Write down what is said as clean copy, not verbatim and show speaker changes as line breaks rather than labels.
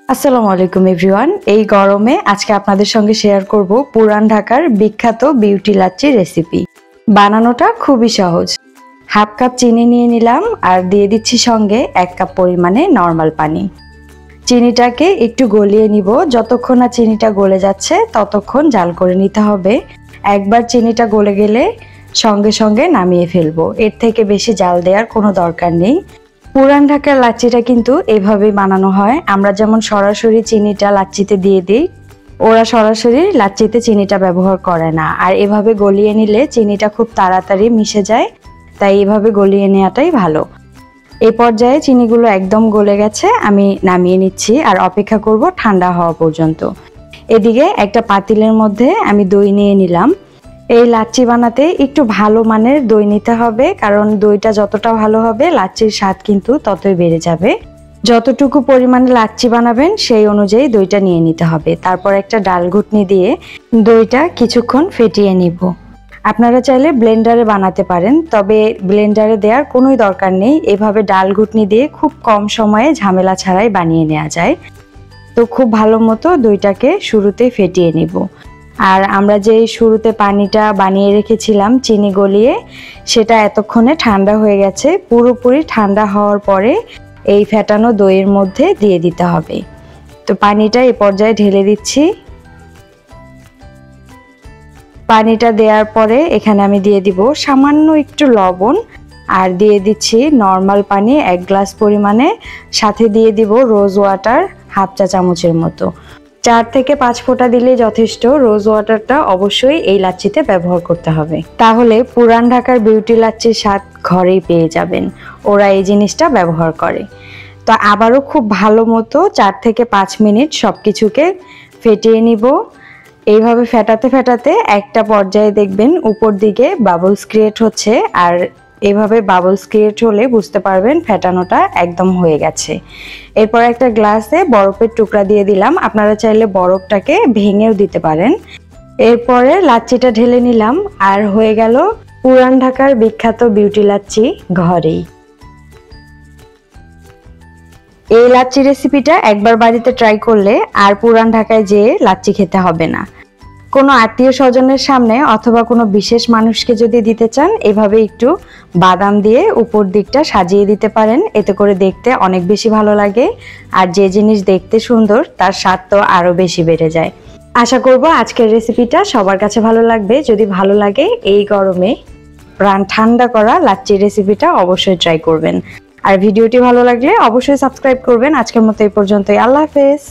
আসসালামু আলাইকুম এভরিওয়ান। এই গরমে আজকে আপনাদের সঙ্গে শেয়ার করব পুরান ঢাকার বিখ্যাত বিউটি লাচ্ছি রেসিপি। বানানোটা খুবই সহজ। হাফ কাপ চিনি নিয়ে নিলাম আর দিয়ে দিচ্ছি সঙ্গে 1 কাপ পরিমাণে নরমাল পানি। চিনিটাকে একটু গলিয়ে নিব, যতক্ষণ না চিনিটা গলে যাচ্ছে ততক্ষণ জাল করে নিতে হবে। একবার চিনিটা গলে গেলে সঙ্গে সঙ্গে নামিয়ে ফেলবো, এর থেকে বেশি জাল দেওয়ার কোনো দরকার নেই। পুরান ঢাকার লাচ্ছিটা কিন্তু এভাবেই বানানো হয়। আমরা যেমন সরাসরি চিনিটা লাচ্ছিতে দিয়ে দিই, ওরা সরাসরি লাচ্ছিতে চিনিটা ব্যবহার করে না। আর এভাবে গলিয়ে নিলে চিনিটা খুব তাড়াতাড়ি মিশে যায়, তাই এভাবে গলিয়ে নেওয়াটাই ভালো। এই পর্যায়ে চিনিগুলো একদম গলে গেছে, আমি নামিয়ে নিচ্ছি আর অপেক্ষা করব ঠান্ডা হওয়া পর্যন্ত। এদিকে একটা পাতিলের মধ্যে আমি দই নিয়ে নিলাম। এই লাচ্ছি বানাতে একটু ভালো মানের দই নিতে হবে, কারণ দইটা যতটা ভালো হবে লাচ্ছির স্বাদ কিন্তু ততই বেড়ে যাবে। যতটুকু পরিমাণে লাচ্ছি বানাবেন সেই অনুযায়ী দইটা নিয়ে নিতে হবে। তারপর একটা ডাল ঘুটনি দিয়ে দইটা কিছুক্ষণ ফেটিয়ে নিব। আপনারা চাইলে ব্লেন্ডারে বানাতে পারেন, তবে ব্লেন্ডারে দেওয়ার কোনোই দরকার নেই। এভাবে ডাল ঘুটনি দিয়ে খুব কম সময়ে ঝামেলা ছাড়াই বানিয়ে নেওয়া যায়। তো খুব ভালো মতো দইটাকে শুরুতেই ফেটিয়ে নিব। আর আমরা যে শুরুতে পানিটা বানিয়ে রেখেছিলাম চিনি গলিয়ে, সেটা এতক্ষণে ঠান্ডা হয়ে গেছে। পুরোপুরি ঠান্ডা হওয়ার পরে এই ফেটানো দইয়ের মধ্যে দিয়ে দিতে হবে। তো পানিটা এই পর্যায়ে ঢেলে দিচ্ছি। পানিটা দেওয়ার পরে এখানে আমি দিয়ে দিব সামান্য একটু লবণ আর দিয়ে দিচ্ছি নর্মাল পানি 1 গ্লাস পরিমাণে, সাথে দিয়ে দিব রোজ ওয়াটার হাফ চা চামচের মতো। 4 থেকে 5 ফোঁটা দিলে যথেষ্ট। রোজ ওয়াটারটা অবশ্যই এই লাচ্ছিতে ব্যবহার করতে হবে, তাহলে পুরান ঢাকার বিউটি লাচ্ছির স্বাদ ঘরেই পেয়ে যাবেন। ওরা এই জিনিসটা ব্যবহার করে। তো আবারও খুব ভালো মতো 4 থেকে 5 মিনিট সবকিছুকে ফেটিয়ে নিব। এইভাবে ফেটাতে ফেটাতে একটা পর্যায়ে দেখবেন উপর দিকে বাবলস ক্রিয়েট হচ্ছে, আর এভাবে বাবলস ক্রিয়েট হলে বুঝতে পারবেন ফেটানোটা একদম হয়ে গেছে। এরপর একটা গ্লাসে বরফের টুকরা দিয়ে দিলাম, আপনারা চাইলে বরফটাকে ভেঙেও দিতে পারেন। এরপরে লাচ্ছিটা ঢেলে নিলাম, আর হয়ে গেল পুরান ঢাকার বিখ্যাত বিউটি লাচ্ছি ঘরেই। এই লাচ্ছি রেসিপিটা একবার বাড়িতে ট্রাই করলে আর পুরান ঢাকায় যেয়ে লাচ্ছি খেতে হবে না। কোনো আত্মীয় স্বজনের সামনে অথবা কোনো বিশেষ মানুষকে যদি দিতে চান, এভাবে একটু বাদাম দিয়ে উপর দিকটা সাজিয়ে দিতে পারেন। এতে করে দেখতে অনেক বেশি ভালো লাগে, আর যে জিনিস দেখতে সুন্দর তার স্বাদ তো আরো বেশি বেড়ে যায়। আশা করব আজকের রেসিপিটা সবার কাছে ভালো লাগবে। যদি ভালো লাগে এই গরমে প্রাণ ঠান্ডা করা লাচ্ছি রেসিপিটা অবশ্যই ট্রাই করবেন। আর ভিডিওটি ভালো লাগলে অবশ্যই সাবস্ক্রাইব করবেন। আজকের মতো এই পর্যন্তই। আল্লাহ হাফেজ।